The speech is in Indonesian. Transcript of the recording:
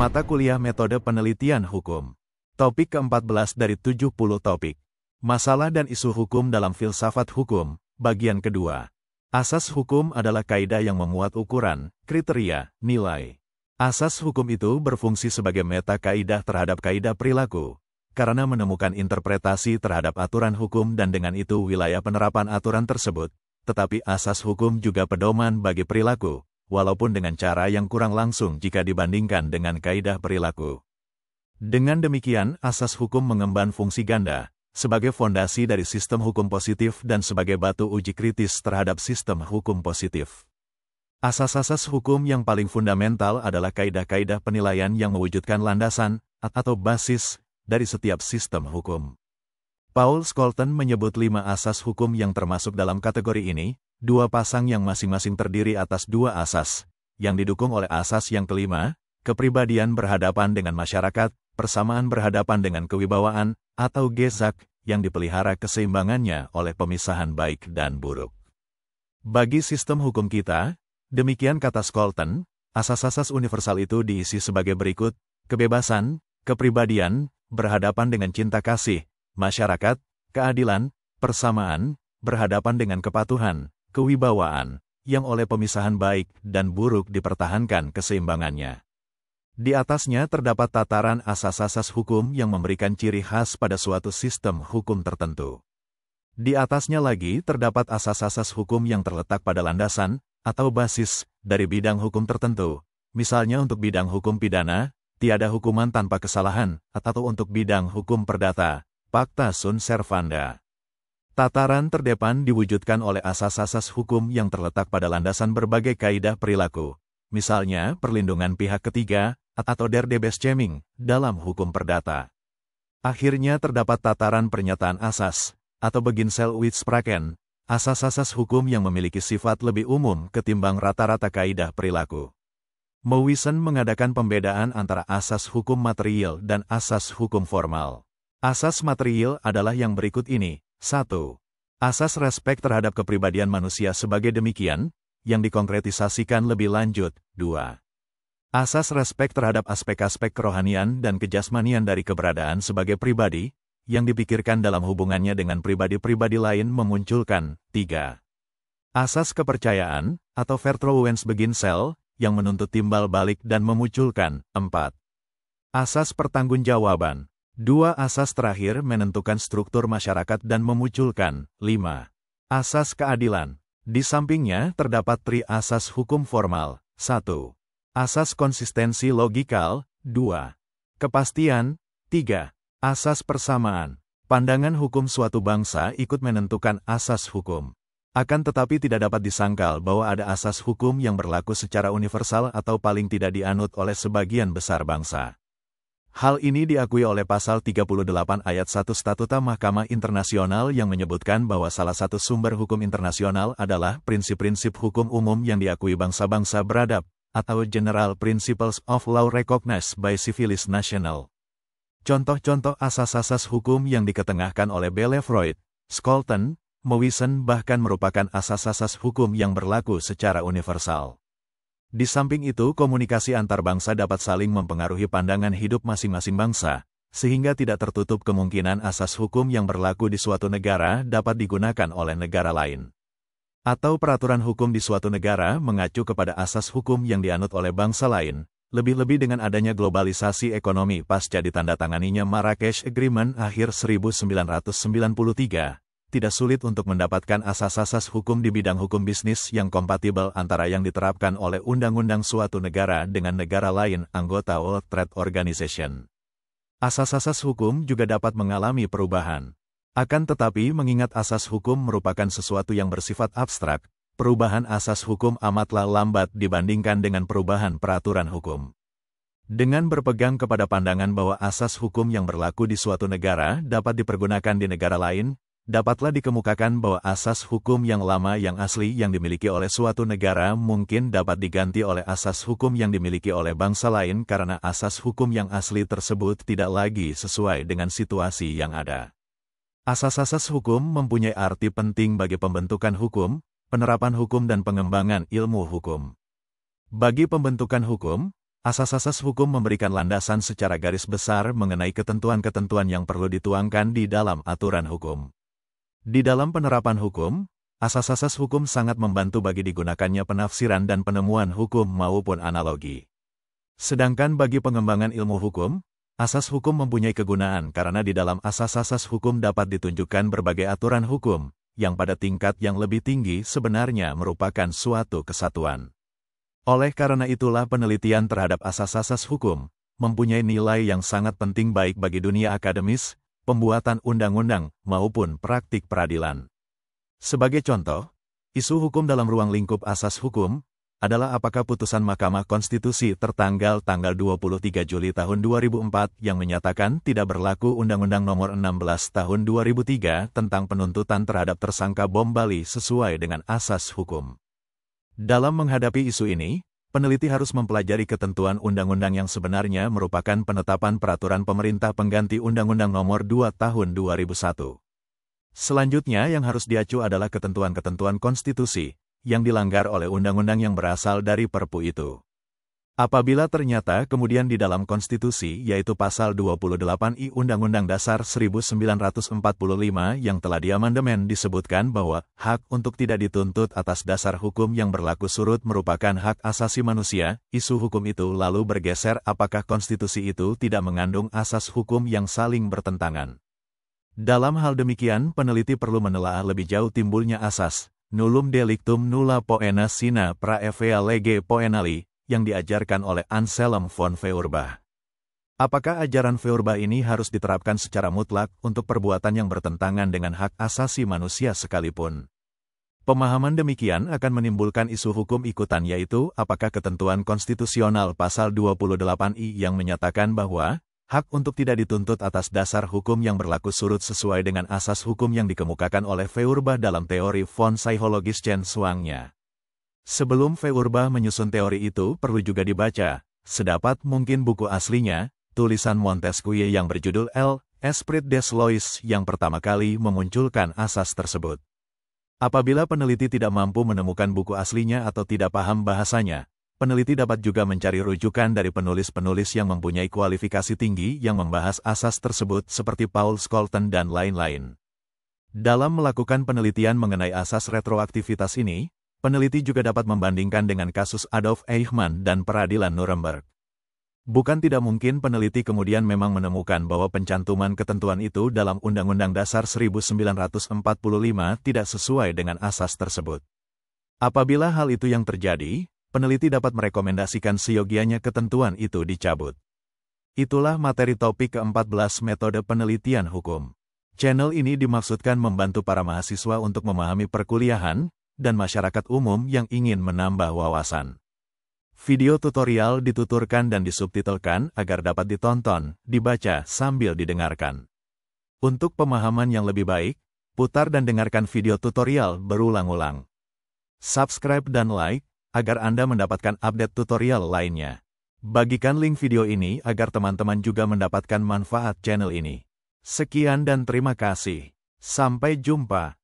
Mata kuliah Metode Penelitian Hukum. Topik ke-14 dari 70 topik. Masalah dan isu hukum dalam filsafat hukum, bagian kedua. Asas hukum adalah kaidah yang memuat ukuran, kriteria, nilai. Asas hukum itu berfungsi sebagai meta-kaidah terhadap kaidah perilaku, karena menemukan interpretasi terhadap aturan hukum dan dengan itu wilayah penerapan aturan tersebut, tetapi asas hukum juga pedoman bagi perilaku, walaupun dengan cara yang kurang langsung jika dibandingkan dengan kaidah perilaku. Dengan demikian, asas hukum mengemban fungsi ganda, sebagai fondasi dari sistem hukum positif dan sebagai batu uji kritis terhadap sistem hukum positif. Asas-asas hukum yang paling fundamental adalah kaidah-kaidah penilaian yang mewujudkan landasan atau basis dari setiap sistem hukum. Paul Scholten menyebut 5 asas hukum yang termasuk dalam kategori ini, 2 pasang yang masing-masing terdiri atas 2 asas, yang didukung oleh asas yang kelima, kepribadian berhadapan dengan masyarakat, persamaan berhadapan dengan kewibawaan, atau gezak, yang dipelihara keseimbangannya oleh pemisahan baik dan buruk. Bagi sistem hukum kita, demikian kata Scholten, asas-asas universal itu diisi sebagai berikut: kebebasan, kepribadian, berhadapan dengan cinta kasih, masyarakat, keadilan, persamaan, berhadapan dengan kepatuhan, kewibawaan, yang oleh pemisahan baik dan buruk dipertahankan keseimbangannya. Di atasnya terdapat tataran asas-asas hukum yang memberikan ciri khas pada suatu sistem hukum tertentu. Di atasnya lagi terdapat asas-asas hukum yang terletak pada landasan atau basis dari bidang hukum tertentu, misalnya untuk bidang hukum pidana, tiada hukuman tanpa kesalahan, atau untuk bidang hukum perdata, pacta sunt servanda. Tataran terdepan diwujudkan oleh asas-asas hukum yang terletak pada landasan berbagai kaidah perilaku, misalnya perlindungan pihak ketiga, atau Derdebescherming, dalam hukum perdata. Akhirnya terdapat tataran pernyataan asas, atau Beginsel-Uitspraken, asas-asas hukum yang memiliki sifat lebih umum ketimbang rata-rata kaidah perilaku. Mowison mengadakan pembedaan antara asas hukum material dan asas hukum formal. Asas material adalah yang berikut ini. 1. Asas respek terhadap kepribadian manusia sebagai demikian, yang dikonkretisasikan lebih lanjut. 2. Asas respek terhadap aspek-aspek kerohanian dan kejasmanian dari keberadaan sebagai pribadi, yang dipikirkan dalam hubungannya dengan pribadi-pribadi lain memunculkan. 3. Asas kepercayaan, atau Vertrouwensbeginsel, yang menuntut timbal balik dan memunculkan. 4. Asas pertanggungjawaban. 2 asas terakhir menentukan struktur masyarakat dan memunculkan. 5. Asas keadilan. Di sampingnya terdapat 3 asas hukum formal. 1. Asas konsistensi logikal. 2. Kepastian. 3. Asas persamaan. Pandangan hukum suatu bangsa ikut menentukan asas hukum. Akan tetapi tidak dapat disangkal bahwa ada asas hukum yang berlaku secara universal atau paling tidak dianut oleh sebagian besar bangsa. Hal ini diakui oleh pasal 38 ayat 1 Statuta Mahkamah Internasional yang menyebutkan bahwa salah satu sumber hukum internasional adalah prinsip-prinsip hukum umum yang diakui bangsa-bangsa beradab, atau General Principles of Law Recognized by Civilized Nations. Contoh-contoh asas-asas hukum yang diketengahkan oleh Bellevoet, Scholten, Mowison bahkan merupakan asas-asas hukum yang berlaku secara universal. Di samping itu, komunikasi antar bangsa dapat saling mempengaruhi pandangan hidup masing-masing bangsa, sehingga tidak tertutup kemungkinan asas hukum yang berlaku di suatu negara dapat digunakan oleh negara lain. Atau peraturan hukum di suatu negara mengacu kepada asas hukum yang dianut oleh bangsa lain, lebih-lebih dengan adanya globalisasi ekonomi pasca ditandatanganinya Marrakesh Agreement akhir 1993. Tidak sulit untuk mendapatkan asas-asas hukum di bidang hukum bisnis yang kompatibel antara yang diterapkan oleh undang-undang suatu negara dengan negara lain anggota World Trade Organization. Asas-asas hukum juga dapat mengalami perubahan. Akan tetapi mengingat asas hukum merupakan sesuatu yang bersifat abstrak, perubahan asas hukum amatlah lambat dibandingkan dengan perubahan peraturan hukum. Dengan berpegang kepada pandangan bahwa asas hukum yang berlaku di suatu negara dapat dipergunakan di negara lain, dapatlah dikemukakan bahwa asas hukum yang lama yang asli yang dimiliki oleh suatu negara mungkin dapat diganti oleh asas hukum yang dimiliki oleh bangsa lain karena asas hukum yang asli tersebut tidak lagi sesuai dengan situasi yang ada. Asas-asas hukum mempunyai arti penting bagi pembentukan hukum, penerapan hukum dan pengembangan ilmu hukum. Bagi pembentukan hukum, Asas-asas hukum memberikan landasan secara garis besar mengenai ketentuan-ketentuan yang perlu dituangkan di dalam aturan hukum. Di dalam penerapan hukum, asas-asas hukum sangat membantu bagi digunakannya penafsiran dan penemuan hukum maupun analogi. Sedangkan bagi pengembangan ilmu hukum, asas hukum mempunyai kegunaan karena di dalam asas-asas hukum dapat ditunjukkan berbagai aturan hukum, yang pada tingkat yang lebih tinggi sebenarnya merupakan suatu kesatuan. Oleh karena itulah penelitian terhadap asas-asas hukum mempunyai nilai yang sangat penting baik bagi dunia akademis, pembuatan undang-undang, maupun praktik peradilan. Sebagai contoh, isu hukum dalam ruang lingkup asas hukum adalah apakah putusan Mahkamah Konstitusi tertanggal tanggal 23 Juli tahun 2004 yang menyatakan tidak berlaku Undang-Undang Nomor 16 Tahun 2003 tentang penuntutan terhadap tersangka bom Bali sesuai dengan asas hukum. Dalam menghadapi isu ini, peneliti harus mempelajari ketentuan undang-undang yang sebenarnya merupakan penetapan peraturan pemerintah pengganti Undang-Undang Nomor 2 Tahun 2001. Selanjutnya yang harus diacu adalah ketentuan-ketentuan konstitusi yang dilanggar oleh undang-undang yang berasal dari Perpu itu. Apabila ternyata kemudian di dalam konstitusi yaitu pasal 28I Undang-Undang Dasar 1945 yang telah diamandemen disebutkan bahwa hak untuk tidak dituntut atas dasar hukum yang berlaku surut merupakan hak asasi manusia, isu hukum itu lalu bergeser apakah konstitusi itu tidak mengandung asas hukum yang saling bertentangan. Dalam hal demikian peneliti perlu menelaah lebih jauh timbulnya asas nullum delictum nulla poena sine praevea lege poenali yang diajarkan oleh Anselm von Feuerbach. Apakah ajaran Feuerbach ini harus diterapkan secara mutlak untuk perbuatan yang bertentangan dengan hak asasi manusia sekalipun? Pemahaman demikian akan menimbulkan isu hukum ikutan yaitu apakah ketentuan konstitusional pasal 28I yang menyatakan bahwa hak untuk tidak dituntut atas dasar hukum yang berlaku surut sesuai dengan asas hukum yang dikemukakan oleh Feuerbach dalam teori von Psychologischen Zwangnya. Sebelum Feuerbach menyusun teori itu perlu juga dibaca, sedapat mungkin buku aslinya, tulisan Montesquieu yang berjudul L'Esprit des Lois yang pertama kali memunculkan asas tersebut. Apabila peneliti tidak mampu menemukan buku aslinya atau tidak paham bahasanya, peneliti dapat juga mencari rujukan dari penulis-penulis yang mempunyai kualifikasi tinggi yang membahas asas tersebut seperti Paul Scholten dan lain-lain. Dalam melakukan penelitian mengenai asas retroaktivitas ini, peneliti juga dapat membandingkan dengan kasus Adolf Eichmann dan peradilan Nuremberg. Bukan tidak mungkin peneliti kemudian memang menemukan bahwa pencantuman ketentuan itu dalam Undang-Undang Dasar 1945 tidak sesuai dengan asas tersebut. Apabila hal itu yang terjadi, peneliti dapat merekomendasikan seyogianya ketentuan itu dicabut. Itulah materi topik ke-14 metode penelitian hukum. Channel ini dimaksudkan membantu para mahasiswa untuk memahami perkuliahan dan masyarakat umum yang ingin menambah wawasan. Video tutorial dituturkan dan disubtitelkan agar dapat ditonton, dibaca sambil didengarkan. Untuk pemahaman yang lebih baik, putar dan dengarkan video tutorial berulang-ulang. Subscribe dan like, agar Anda mendapatkan update tutorial lainnya. Bagikan link video ini agar teman-teman juga mendapatkan manfaat channel ini. Sekian dan terima kasih. Sampai jumpa.